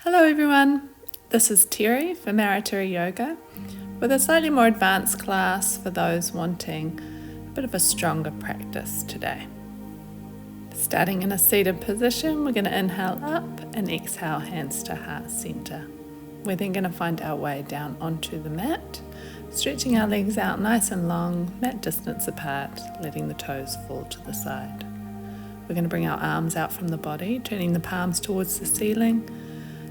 Hello everyone, this is Terry for Marotiri Yoga with a slightly more advanced class for those wanting a bit of a stronger practice today. Starting in a seated position, we're going to inhale up and exhale hands to heart center. We're then going to find our way down onto the mat, stretching our legs out nice and long, mat distance apart, letting the toes fall to the side. We're going to bring our arms out from the body, turning the palms towards the ceiling,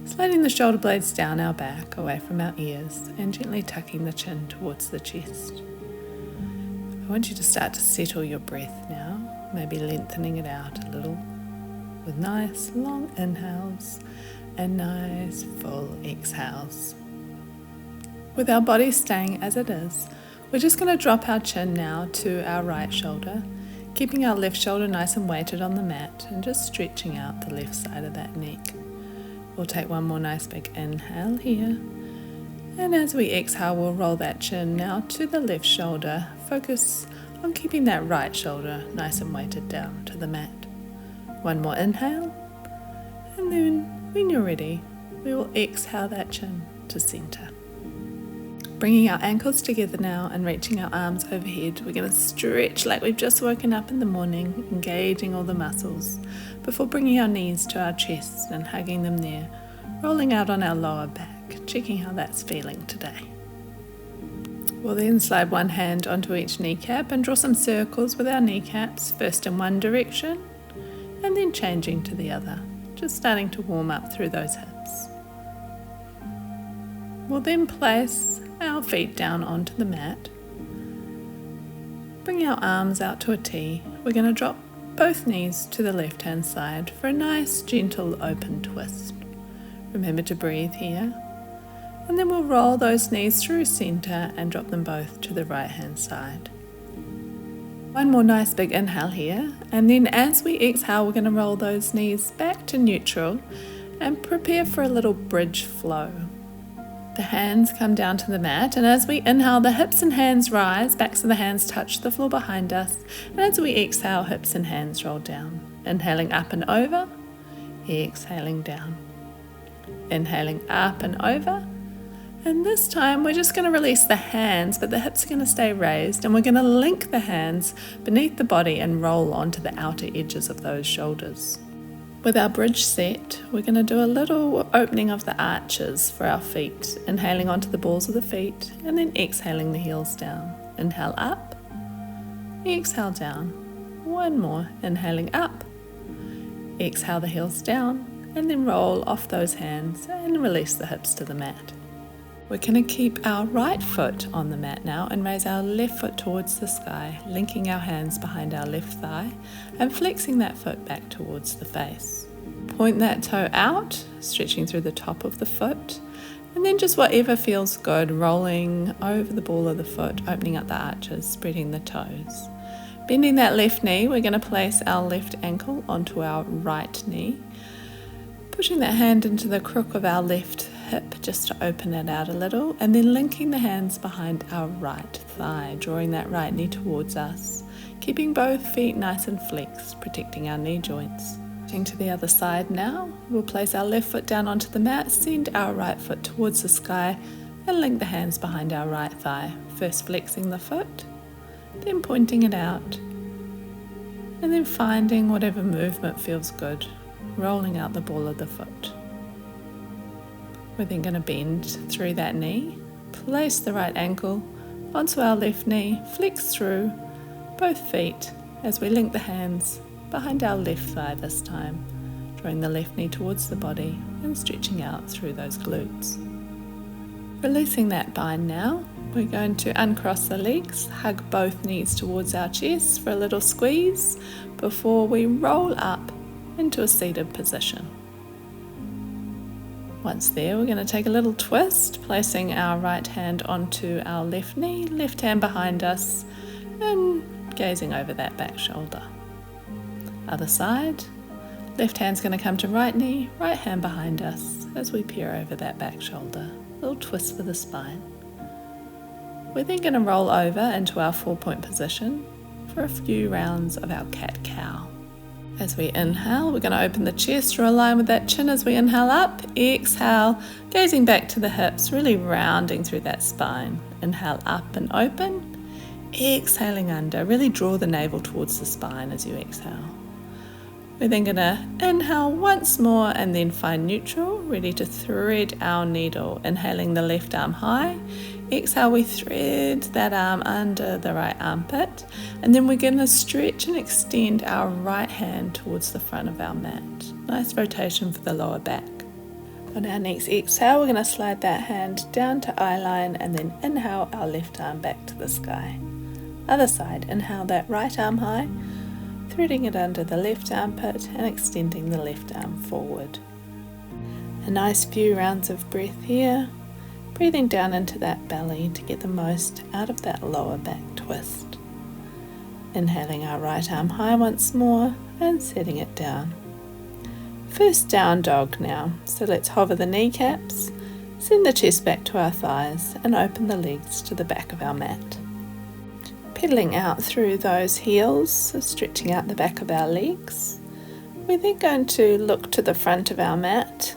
sliding the shoulder blades down our back, away from our ears, and gently tucking the chin towards the chest. I want you to start to settle your breath now, maybe lengthening it out a little with nice long inhales and nice full exhales. With our body staying as it is, we're just going to drop our chin now to our right shoulder, keeping our left shoulder nice and weighted on the mat and just stretching out the left side of that neck. We'll take one more nice big inhale here, and as we exhale we'll roll that chin now to the left shoulder. Focus on keeping that right shoulder nice and weighted down to the mat. One more inhale, and then when you're ready we will exhale that chin to center. Bringing our ankles together now and reaching our arms overhead, we're going to stretch like we've just woken up in the morning, engaging all the muscles before bringing our knees to our chest and hugging them there, rolling out on our lower back, checking how that's feeling today. We'll then slide one hand onto each kneecap and draw some circles with our kneecaps, first in one direction and then changing to the other, just starting to warm up through those hips. We'll then place our feet down onto the mat. Bring our arms out to a T. We're going to drop both knees to the left hand side for a nice gentle open twist. Remember to breathe here. And then we'll roll those knees through center and drop them both to the right hand side. One more nice big inhale here, and then as we exhale we're going to roll those knees back to neutral and prepare for a little bridge flow. The hands come down to the mat, and as we inhale, the hips and hands rise, backs of the hands touch the floor behind us, and as we exhale, hips and hands roll down. Inhaling up and over, exhaling down. Inhaling up and over, and this time we're just going to release the hands, but the hips are going to stay raised, and we're going to link the hands beneath the body and roll onto the outer edges of those shoulders. With our bridge set, we're going to do a little opening of the arches for our feet, inhaling onto the balls of the feet and then exhaling the heels down. Inhale up, exhale down. One more, inhaling up, exhale the heels down, and then roll off those hands and release the hips to the mat. We're going to keep our right foot on the mat now and raise our left foot towards the sky, linking our hands behind our left thigh and flexing that foot back towards the face. Point that toe out, stretching through the top of the foot, and then just whatever feels good, rolling over the ball of the foot, opening up the arches, spreading the toes. Bending that left knee, we're going to place our left ankle onto our right knee, pushing that hand into the crook of our left hip just to open it out a little, and then linking the hands behind our right thigh, drawing that right knee towards us, keeping both feet nice and flexed, protecting our knee joints. Turning to the other side now, we'll place our left foot down onto the mat, send our right foot towards the sky, and link the hands behind our right thigh, first flexing the foot, then pointing it out, and then finding whatever movement feels good, rolling out the ball of the foot. We're then going to bend through that knee, place the right ankle onto our left knee, flex through both feet as we link the hands behind our left thigh this time, drawing the left knee towards the body and stretching out through those glutes. Releasing that bind now, we're going to uncross the legs, hug both knees towards our chest for a little squeeze before we roll up into a seated position. Once there, we're going to take a little twist, placing our right hand onto our left knee, left hand behind us, and gazing over that back shoulder. Other side, left hand's going to come to right knee, right hand behind us as we peer over that back shoulder. A little twist for the spine. We're then going to roll over into our 4-point position for a few rounds of our cat-cow. As we inhale, we're going to open the chest, draw a line with that chin as we inhale up. Exhale, gazing back to the hips, really rounding through that spine. Inhale up and open. Exhaling under, really draw the navel towards the spine as you exhale. We're then going to inhale once more and then find neutral, ready to thread our needle. Inhaling the left arm high. Exhale, we thread that arm under the right armpit, and then we're going to stretch and extend our right hand towards the front of our mat. Nice rotation for the lower back. On our next exhale, we're going to slide that hand down to eye line and then inhale our left arm back to the sky. Other side, inhale that right arm high, threading it under the left armpit and extending the left arm forward. A nice few rounds of breath here. Breathing down into that belly to get the most out of that lower back twist. Inhaling our right arm high once more and setting it down. First down dog now, so let's hover the kneecaps, send the chest back to our thighs and open the legs to the back of our mat. Pedaling out through those heels, so stretching out the back of our legs. We're then going to look to the front of our mat,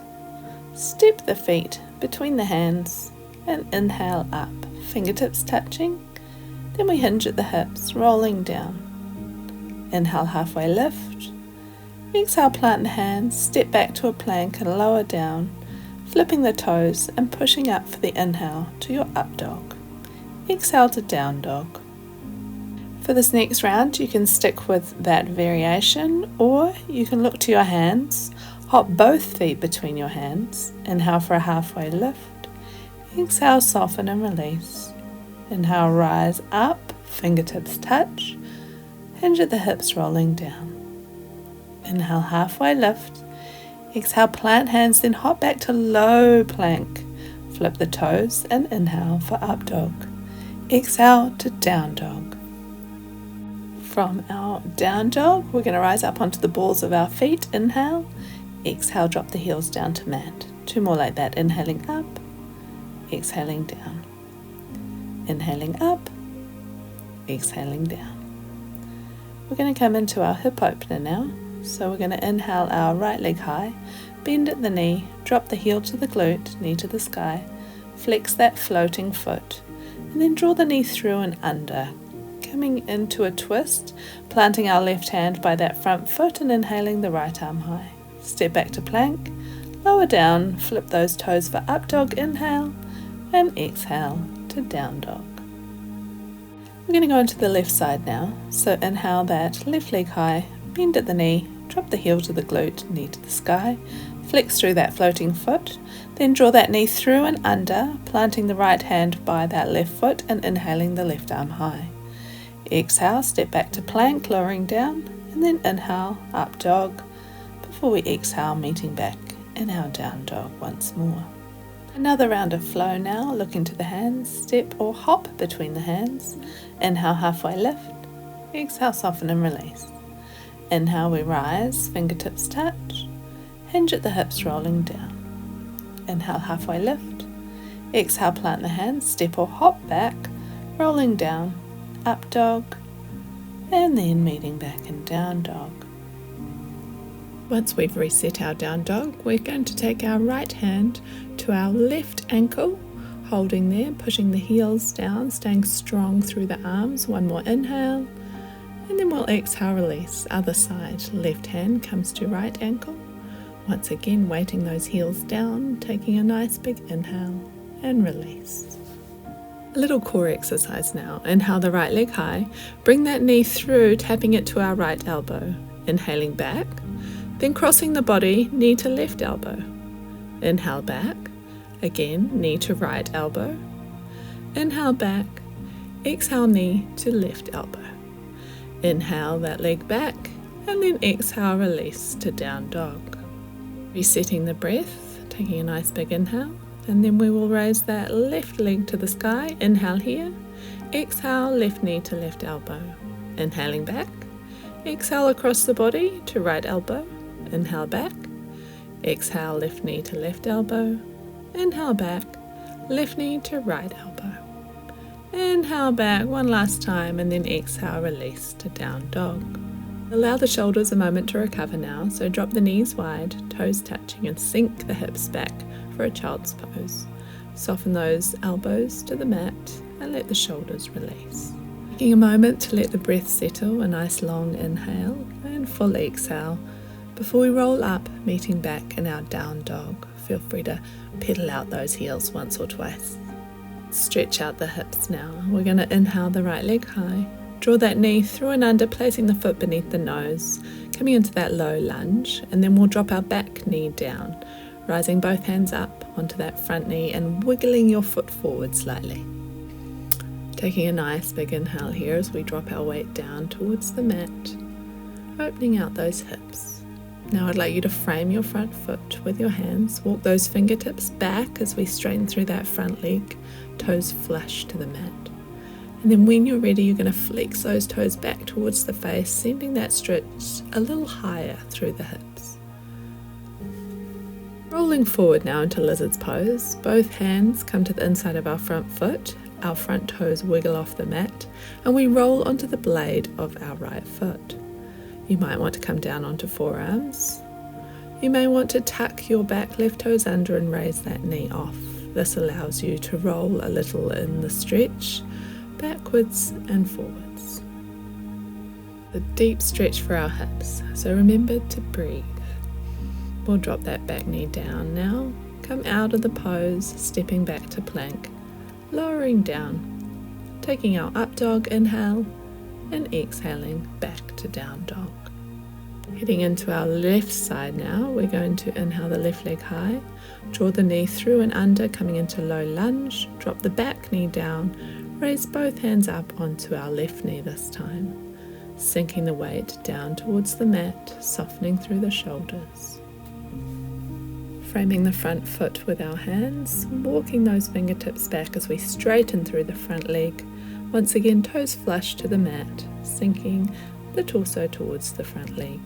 step the feet between the hands and inhale up, fingertips touching. Then we hinge at the hips, rolling down. Inhale, halfway lift. Exhale, plant the hands, step back to a plank and lower down, flipping the toes and pushing up for the inhale to your up dog. Exhale to down dog. For this next round, you can stick with that variation, or you can look to your hands. Hop both feet between your hands. Inhale for a halfway lift. Exhale, soften and release. Inhale, rise up, fingertips touch. Hinge at the hips, rolling down. Inhale, halfway lift. Exhale, plant hands, then hop back to low plank. Flip the toes and inhale for up dog. Exhale to down dog. From our down dog, we're going to rise up onto the balls of our feet. Inhale. Exhale, drop the heels down to mat. Two more like that. Inhaling up, exhaling down. Inhaling up, exhaling down. We're going to come into our hip opener now. So we're going to inhale our right leg high, bend at the knee, drop the heel to the glute, knee to the sky, flex that floating foot, and then draw the knee through and under. Coming into a twist, planting our left hand by that front foot and inhaling the right arm high. Step back to plank, lower down, flip those toes for up dog, inhale, and exhale to down dog. We're going to go into the left side now, so inhale that left leg high, bend at the knee, drop the heel to the glute, knee to the sky, flex through that floating foot, then draw that knee through and under, planting the right hand by that left foot and inhaling the left arm high. Exhale, step back to plank, lowering down, and then inhale, up dog, before we exhale, meeting back in our down dog once more. Another round of flow now, look into the hands, step or hop between the hands. Inhale, halfway lift. Exhale, soften and release. Inhale, we rise, fingertips touch. Hinge at the hips, rolling down. Inhale, halfway lift. Exhale, plant the hands, step or hop back, rolling down. Up dog, and then meeting back in down dog. Once we've reset our down dog, we're going to take our right hand to our left ankle, holding there, pushing the heels down, staying strong through the arms. One more inhale, and then we'll exhale, release. Other side, left hand comes to right ankle. Once again, weighting those heels down, taking a nice big inhale and release. A little core exercise now. Inhale the right leg high, bring that knee through, tapping it to our right elbow. Inhaling back, then crossing the body, knee to left elbow. Inhale back, again knee to right elbow. Inhale back, exhale knee to left elbow. Inhale that leg back, and then exhale, release to down dog. Resetting the breath, taking a nice big inhale. And then we will raise that left leg to the sky. Inhale here. Exhale, left knee to left elbow. Inhaling back. Exhale across the body to right elbow. Inhale back. Exhale, left knee to left elbow. Inhale back. Left knee to right elbow. Inhale back one last time, and then exhale, release to down dog. Allow the shoulders a moment to recover now, so drop the knees wide, toes touching, and sink the hips back for a child's pose. Soften those elbows to the mat and let the shoulders release. Taking a moment to let the breath settle, a nice long inhale and full exhale before we roll up, meeting back in our down dog. Feel free to pedal out those heels once or twice. Stretch out the hips now. We're going to inhale the right leg high. Draw that knee through and under, placing the foot beneath the nose, coming into that low lunge, and then we'll drop our back knee down, rising both hands up onto that front knee and wiggling your foot forward slightly. Taking a nice big inhale here as we drop our weight down towards the mat, opening out those hips. Now I'd like you to frame your front foot with your hands. Walk those fingertips back as we straighten through that front leg, toes flush to the mat. And then when you're ready, you're going to flex those toes back towards the face, sending that stretch a little higher through the hips. Rolling forward now into lizard's pose. Both hands come to the inside of our front foot. Our front toes wiggle off the mat, and we roll onto the blade of our right foot. You might want to come down onto forearms. You may want to tuck your back left toes under and raise that knee off. This allows you to roll a little in the stretch, backwards and forwards. A deep stretch for our hips, so remember to breathe. We'll drop that back knee down now. Come out of the pose, stepping back to plank, lowering down, taking our up dog inhale and exhaling back to down dog. Heading into our left side now, we're going to inhale the left leg high, draw the knee through and under, coming into low lunge, drop the back knee down, raise both hands up onto our left knee this time, sinking the weight down towards the mat, softening through the shoulders. Framing the front foot with our hands, walking those fingertips back as we straighten through the front leg. Once again, toes flush to the mat, sinking the torso towards the front leg.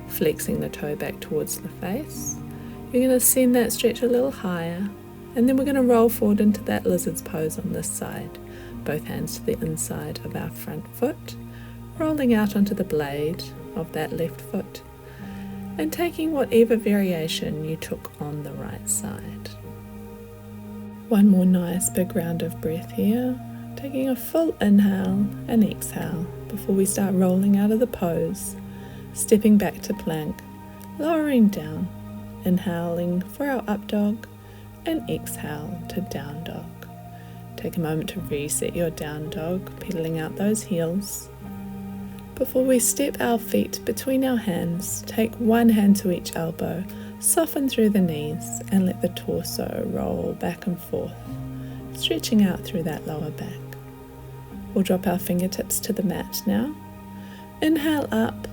Flexing the toe back towards the face. You're going to send that stretch a little higher, and then we're going to roll forward into that lizard's pose on this side. Both hands to the inside of our front foot, rolling out onto the blade of that left foot, and taking whatever variation you took on the right side. One more nice big round of breath here, taking a full inhale and exhale before we start rolling out of the pose, stepping back to plank, lowering down, inhaling for our up dog and exhale to down dog. Take a moment to reset your down dog, pedaling out those heels. Before we step our feet between our hands, take one hand to each elbow, soften through the knees and let the torso roll back and forth, stretching out through that lower back. We'll drop our fingertips to the mat now. Inhale up,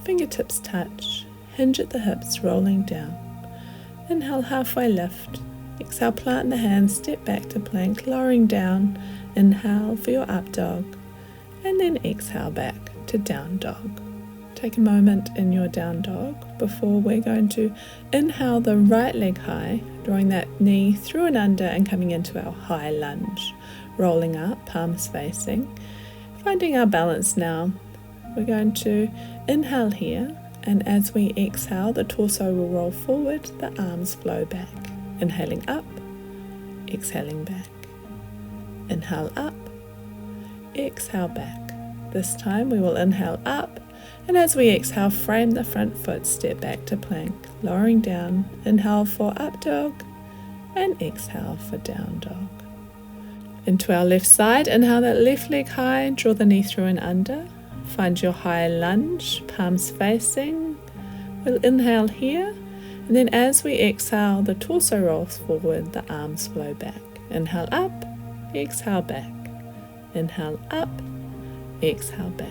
fingertips touch, hinge at the hips, rolling down. Inhale, halfway lift. Exhale, plant the hands, step back to plank, lowering down. Inhale for your up dog, and then exhale back to down dog. Take a moment in your down dog before we're going to inhale the right leg high, drawing that knee through and under and coming into our high lunge. Rolling up, palms facing, finding our balance now. We're going to inhale here, and as we exhale, the torso will roll forward, the arms flow back. Inhaling up, exhaling back. Inhale up, exhale back. This time we will inhale up, and as we exhale, frame the front foot, step back to plank, lowering down. Inhale for up dog, and exhale for down dog. Into our left side, inhale that left leg high, draw the knee through and under. Find your high lunge, palms facing. We'll inhale here, and then as we exhale, the torso rolls forward, the arms flow back. Inhale up, exhale back. Inhale up, exhale back.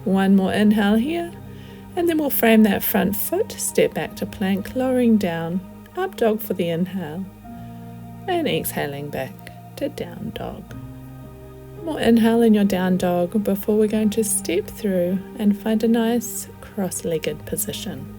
One more inhale here, and then we'll frame that front foot, step back to plank, lowering down, up dog for the inhale, and exhaling back to down dog. More inhale in your down dog before we're going to step through and find a nice cross-legged position.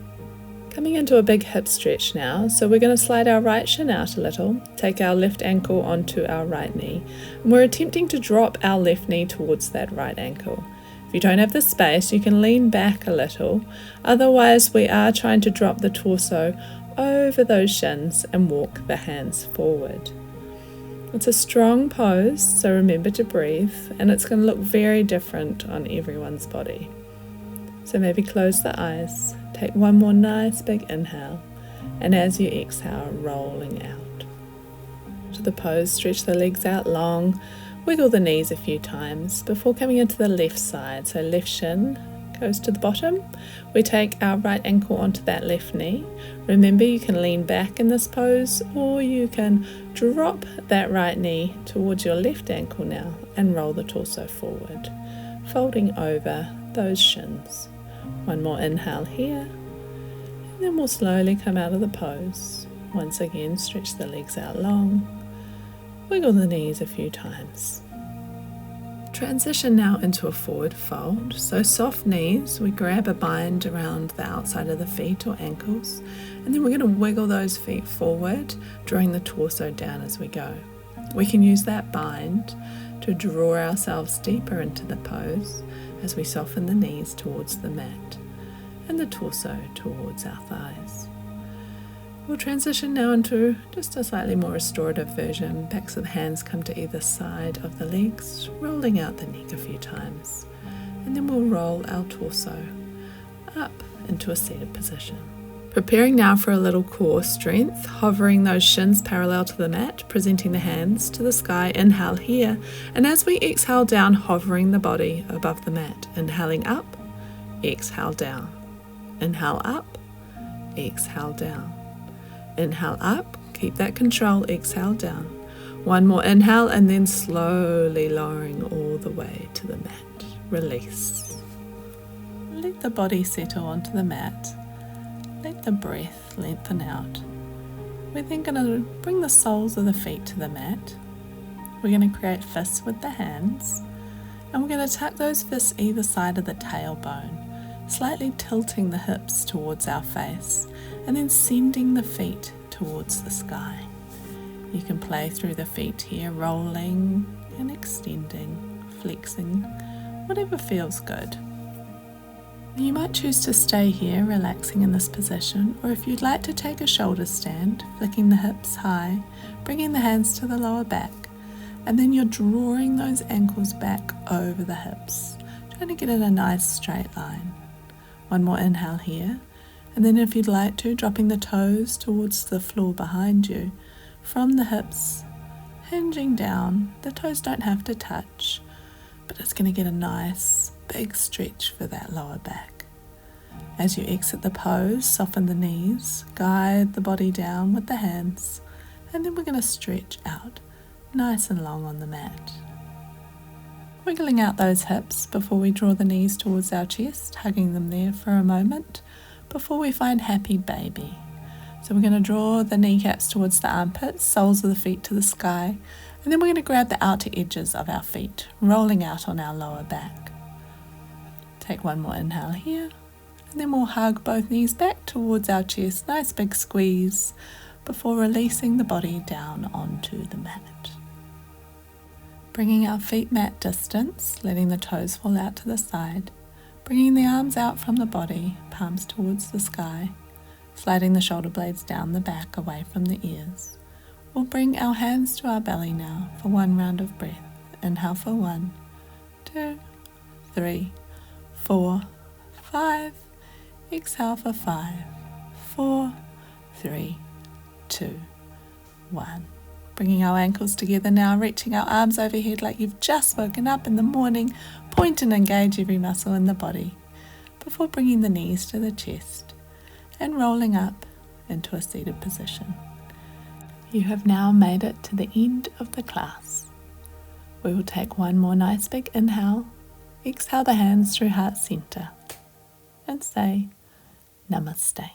Coming into a big hip stretch now, so we're going to slide our right shin out a little, take our left ankle onto our right knee, and we're attempting to drop our left knee towards that right ankle. If you don't have the space, you can lean back a little. Otherwise, we are trying to drop the torso over those shins and walk the hands forward. It's a strong pose, so remember to breathe, and it's going to look very different on everyone's body. So maybe close the eyes, take one more nice big inhale, and as you exhale, rolling out. To the pose, stretch the legs out long, wiggle the knees a few times before coming into the left side. So left shin goes to the bottom. We take our right ankle onto that left knee. Remember, you can lean back in this pose, or you can drop that right knee towards your left ankle now and roll the torso forward, folding over those shins. One more inhale here, and then we'll slowly come out of the pose. Once again, stretch the legs out long, wiggle the knees a few times. Transition now into a forward fold. So soft knees, we grab a bind around the outside of the feet or ankles, and then we're going to wiggle those feet forward, drawing the torso down as we go. We can use that bind to draw ourselves deeper into the pose as we soften the knees towards the mat and the torso towards our thighs. We'll transition now into just a slightly more restorative version. Backs of the hands come to either side of the legs, rolling out the neck a few times. And then we'll roll our torso up into a seated position. Preparing now for a little core strength, hovering those shins parallel to the mat, presenting the hands to the sky. Inhale here, and as we exhale down, hovering the body above the mat. Inhaling up, exhale down. Inhale up, exhale down. Inhale up, keep that control, exhale down. One more inhale, and then slowly lowering all the way to the mat. Release. Let the body settle onto the mat. Let the breath lengthen out. We're then going to bring the soles of the feet to the mat. We're going to create fists with the hands, and we're going to tuck those fists either side of the tailbone, slightly tilting the hips towards our face, and then sending the feet towards the sky. You can play through the feet here, rolling and extending, flexing, whatever feels good. You might choose to stay here, relaxing in this position, or if you'd like to take a shoulder stand, flicking the hips high, bringing the hands to the lower back, and then you're drawing those ankles back over the hips, trying to get in a nice straight line. One more inhale here, and then if you'd like to, dropping the toes towards the floor behind you, from the hips, hinging down. The toes don't have to touch, but it's going to get a nice big stretch for that lower back. As you exit the pose, soften the knees, guide the body down with the hands, and then we're going to stretch out nice and long on the mat. Wiggling out those hips before we draw the knees towards our chest, hugging them there for a moment before we find happy baby. So we're going to draw the kneecaps towards the armpits, soles of the feet to the sky, and then we're going to grab the outer edges of our feet, rolling out on our lower back. Take one more inhale here, and then we'll hug both knees back towards our chest, nice big squeeze, before releasing the body down onto the mat. Bringing our feet mat distance, letting the toes fall out to the side, bringing the arms out from the body, palms towards the sky, sliding the shoulder blades down the back away from the ears. We'll bring our hands to our belly now for one round of breath. Inhale for 1, 2, 3, 4, 5. Exhale for 5, 4, 3, 2, 1. Bringing our ankles together now, reaching our arms overhead like you've just woken up in the morning. Point and engage every muscle in the body before bringing the knees to the chest and rolling up into a seated position. You have now made it to the end of the class. We will take one more nice big inhale, exhale the hands through heart center, and say Namaste.